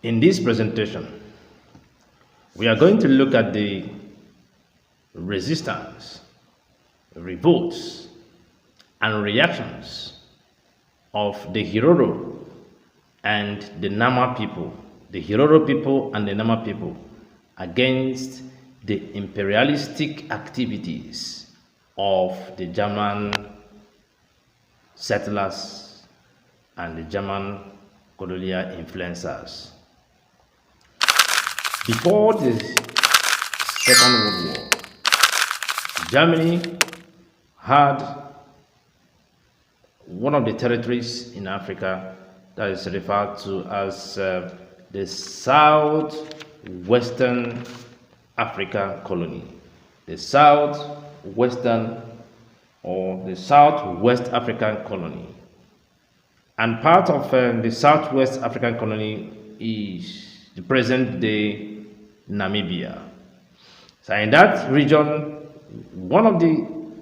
In this presentation, we are going to look at the resistance, revolts, and reactions of the Herero and the Nama people, the Herero people and the Nama people against the imperialistic activities of the German settlers and the German colonial influencers. Before the Second World War, Germany had one of the territories in Africa that is referred to as the Southwestern African colony. The Southwestern or the Southwest African colony. And part of the Southwest African colony is the present day Namibia. So in that region,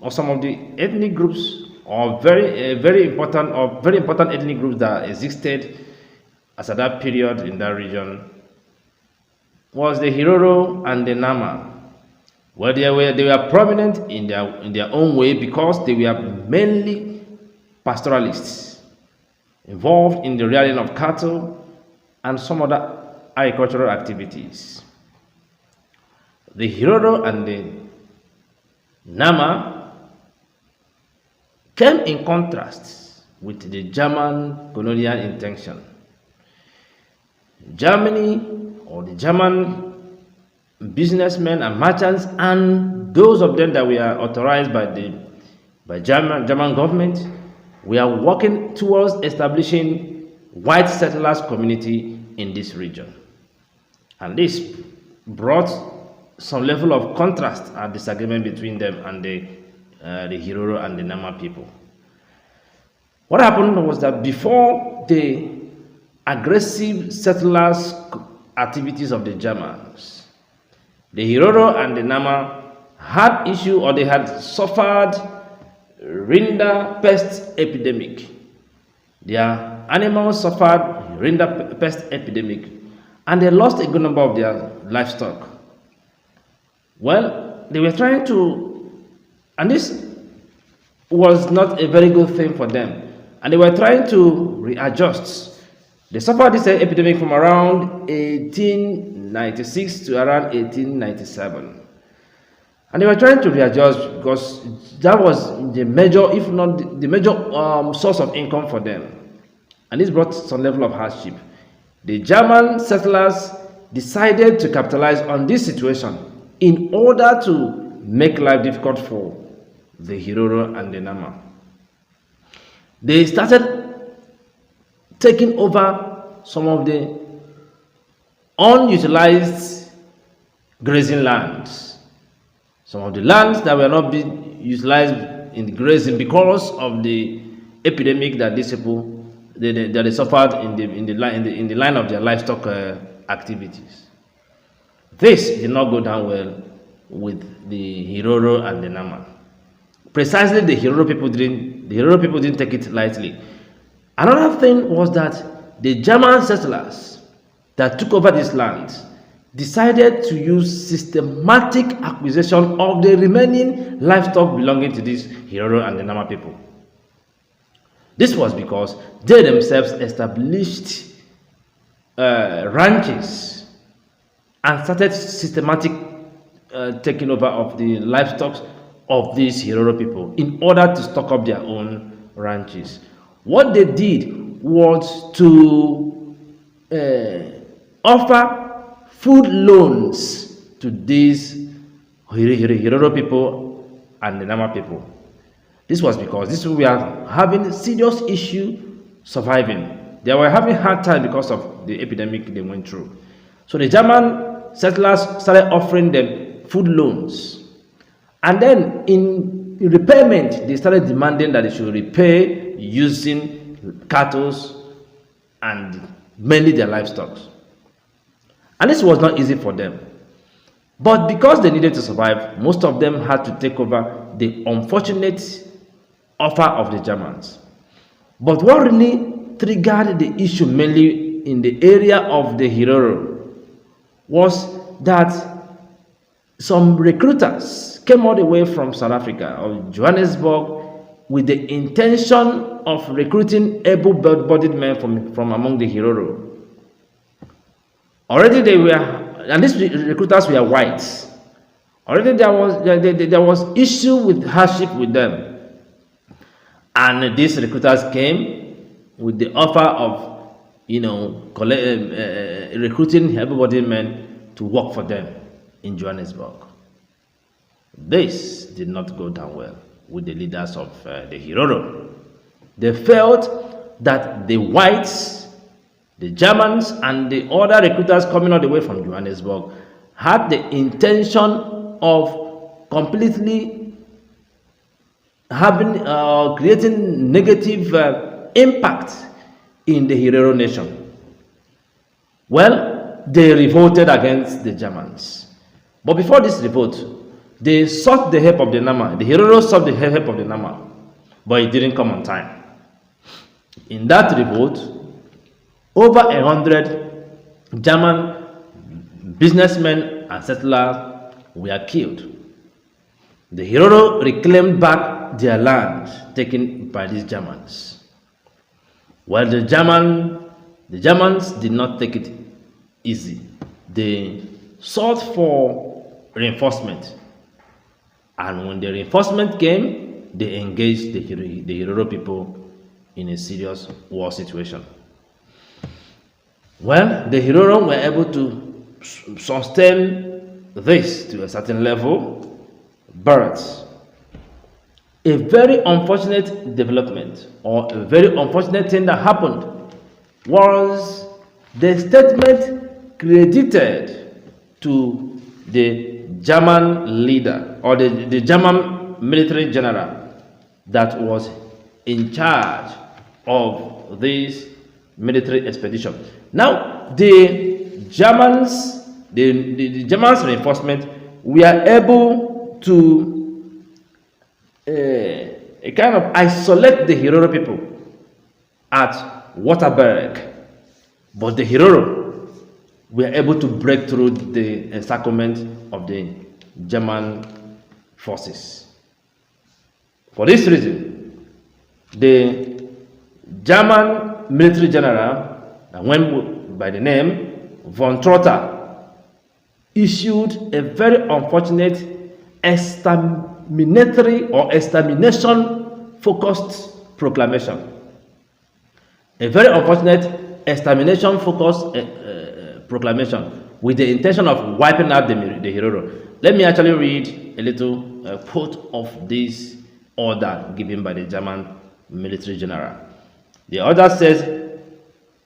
some of the ethnic groups or very important ethnic groups that existed as at that period in that region was the Herero and the Nama. Well, they were prominent in their own way because they were mainly pastoralists involved in the rearing of cattle and some other agricultural activities. The Herero and the Nama came in contrast with the German colonial intention. Germany, or the German businessmen and merchants, and those of them that were authorized by German government, we are working towards establishing white settlers community in this region. And this brought some level of contrast and disagreement between them and the Herero and the Nama people. What happened was that before the aggressive settlers activities of the Germans, the Herero and the Nama had issue, or they had suffered Rinder pest epidemic. Their animals suffered Rinder pest epidemic, and they lost a good number of their livestock. Well, they were trying to, and this was not a very good thing for them, and they were trying to readjust. They suffered this epidemic from around 1896 to around 1897. And they were trying to readjust because that was the major, if not the major source of income for them. And this brought some level of hardship. The German settlers decided to capitalize on this situation in order to make life difficult for the Herero and the Nama. They started taking over some of the unutilized grazing lands. Some of the lands that were not being utilized in the grazing because of the epidemic that these people they suffered in the line of their livestock activities. This did not go down well with the Herero and the Nama. Precisely, the Herero people didn't take it lightly. Another thing was that the German settlers that took over these lands decided to use systematic acquisition of the remaining livestock belonging to these Herero and the Nama people. This was because they themselves established ranches and started systematic taking over of the livestock of these Herero people in order to stock up their own ranches. What they did was to offer food loans to these Herero people and the Nama people. This was because we are having serious issue surviving. They were having hard time because of the epidemic they went through. So the German settlers started offering them food loans. And then in repayment, they started demanding that they should repay using cattle and mainly their livestock. And this was not easy for them. But because they needed to survive, most of them had to take over the unfortunate offer of the Germans. But what really triggered the issue mainly in the area of the Herero was that some recruiters came all the way from South Africa or Johannesburg with the intention of recruiting able-bodied men from among the Herero. Already they were, and these recruiters were whites. Already there was issue with hardship with them, and these recruiters came with the offer of, recruiting able-bodied men to work for them in Johannesburg. This did not go down well with the leaders of the Herero. They felt that the whites, the Germans, and the other recruiters coming all the way from Johannesburg had the intention of completely creating negative impact in the Herero nation. Well, they revolted against the Germans. But before this revolt, they sought the help of the Nama. The Herero sought the help of the Nama, but it didn't come on time. In that revolt, over 100 German businessmen and settlers were killed. The Herero reclaimed back their land taken by these Germans. While the Germans did not take it easy. They sought for reinforcement. And when the reinforcement came, they engaged the Herero people in a serious war situation. Well, the Herero were able to sustain this to a certain level, but a very unfortunate development or a very unfortunate thing that happened was the statement credited to the German leader or the German military general that was in charge of this military expedition. Now, the Germans reinforcement were able to kind of isolate the Herero people at Waterberg, but the Herero were able to break through the encirclement of the German forces. For this reason, the German military general that went by the name von Trotter issued a very unfortunate exterminatory or extermination focused proclamation. A very unfortunate extermination focused proclamation with the intention of wiping out the Herero. Let me actually read a little quote of this order given by the German military general. The order says,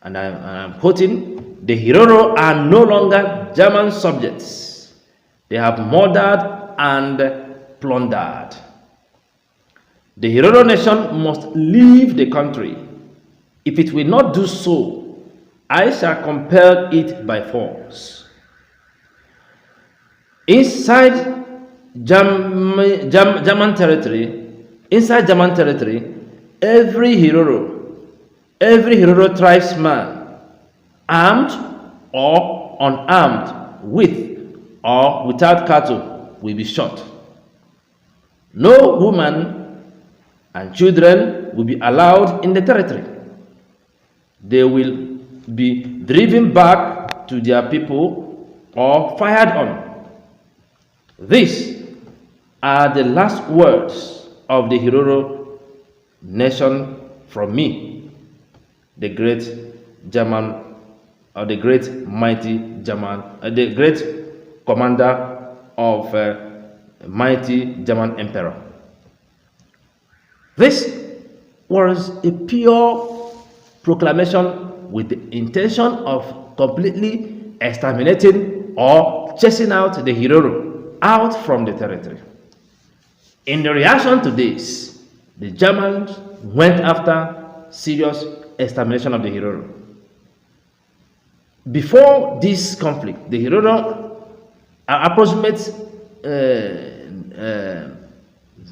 and I'm quoting, "The Herero are no longer German subjects. They have murdered and plundered. The Herero nation must leave the country. If it will not do so, I shall compel it by force." Inside German territory, every Herero tribesman, armed or unarmed, with or without cattle, will be shot. No women and children will be allowed in the territory. They will be driven back to their people or fired on. These are the last words of the Herero nation from me, the great German, or the great mighty German, the great commander of mighty German emperor. This was a pure proclamation with the intention of completely exterminating or chasing out the Herero out from the territory. In the reaction to this, the Germans went after serious extermination of the Herero. Before this conflict, the Herero approximate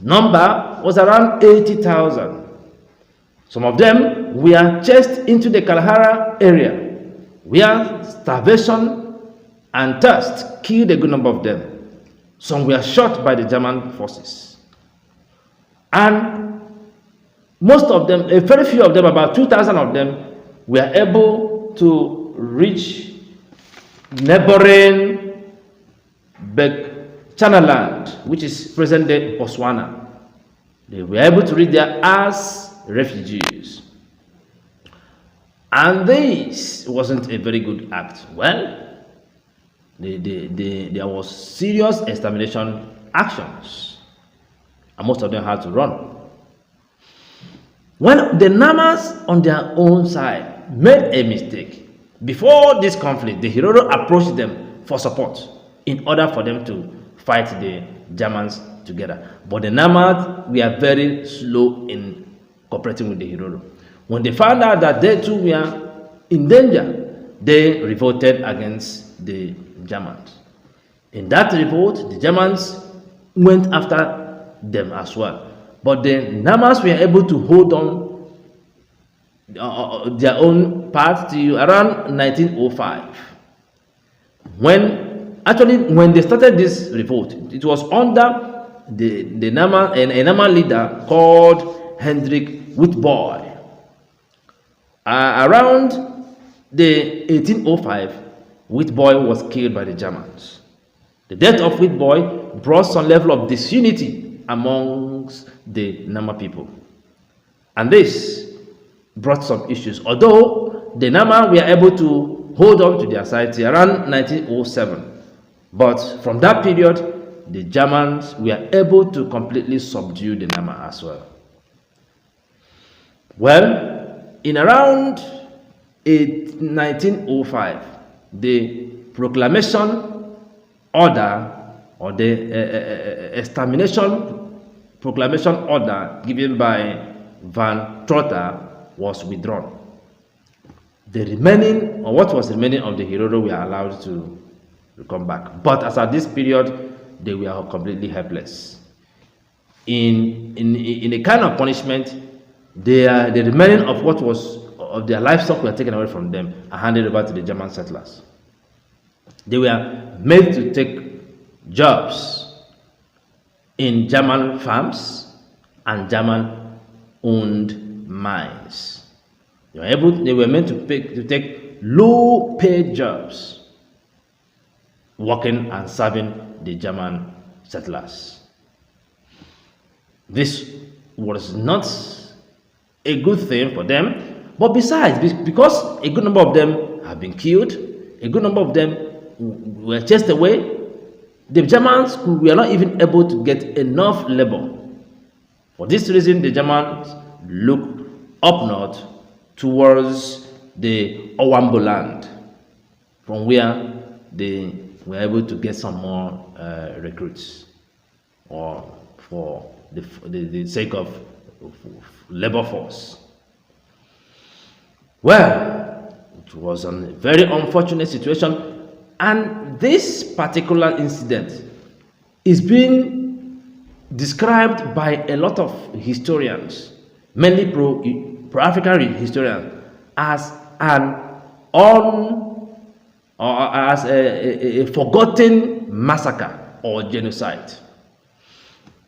number was around 80,000. Some of them were chased into the Kalahari area where starvation and thirst killed a good number of them. Some were shot by the German forces. And most of them, a very few of them, about 2,000 of them, were able to reach neighboring Bechuanaland, which is present-day Botswana. They were able to reach there as refugees. And this wasn't a very good act. Well, there was serious extermination actions, and most of them had to run. When the Namas on their own side made a mistake, before this conflict, the Herero approached them for support in order for them to fight the Germans together. But the Namas were very slow in cooperating with the Herero. When they found out that they too were in danger, they revolted against the Germans. In that revolt, the Germans went after them as well. But the Namas were able to hold on their own path till around 1905. When they started this revolt, it was under the Nama, a Nama leader called Hendrik Witbooi. Around the 1805, Witbooi was killed by the Germans. The death of Witbooi brought some level of disunity amongst the Nama people. And this brought some issues. Although the Nama were able to hold on to their side around 1907. But from that period, the Germans were able to completely subdue the Nama as well. Well, in around 1905, the proclamation order or the extermination proclamation order given by Van Trotter was withdrawn. The remaining, or what was remaining of the Herero, were allowed to come back. But as at this period, they were completely helpless. In a kind of punishment, the remaining of what was of their livestock were taken away from them and handed over to the German settlers. They were made to take jobs in German farms and German-owned mines. They were meant to take low-paid jobs, working and serving the German settlers. This was not a good thing for them, but besides, because a good number of them have been killed, a good number of them were chased away, the Germans were not even able to get enough labor. For this reason, the Germans looked up north towards the Owambo land, from where they were able to get some more recruits, or for the sake of labor force. Well, it was a very unfortunate situation, and this particular incident is being described by a lot of historians, mainly pro-African historians, as a forgotten massacre or genocide.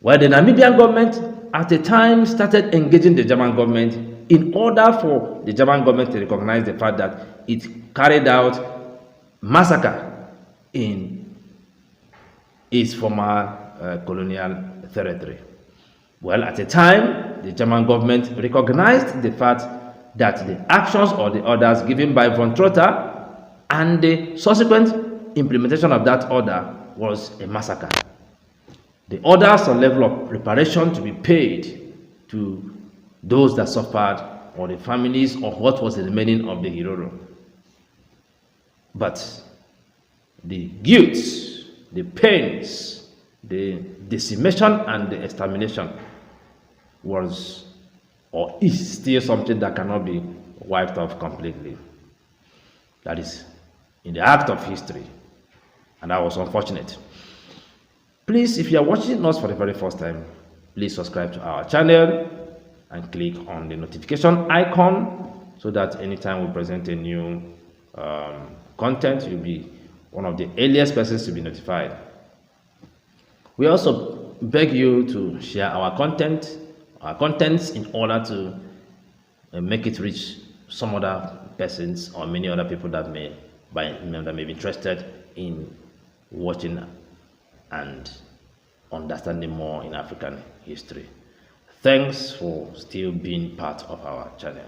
Well, the Namibian government at the time started engaging the German government in order for the German government to recognize the fact that it carried out massacre in its former colonial territory. Well, at the time, the German government recognized the fact that the actions or the orders given by von Trotter and the subsequent implementation of that order was a massacre. The orders on level of reparation to be paid to those that suffered, or the families of what was the remaining of the Herero. But the guilt, the pains, the decimation and the extermination was or is still something that cannot be wiped off completely. That is in the act of history, and that was unfortunate. Please, if you are watching us for the very first time, please subscribe to our channel and click on the notification icon so that anytime we present a new content, you'll be one of the earliest persons to be notified. We also beg you to share our contents in order to make it reach some other persons or many other people that may be interested in watching and understanding more in African history. Thanks for still being part of our channel.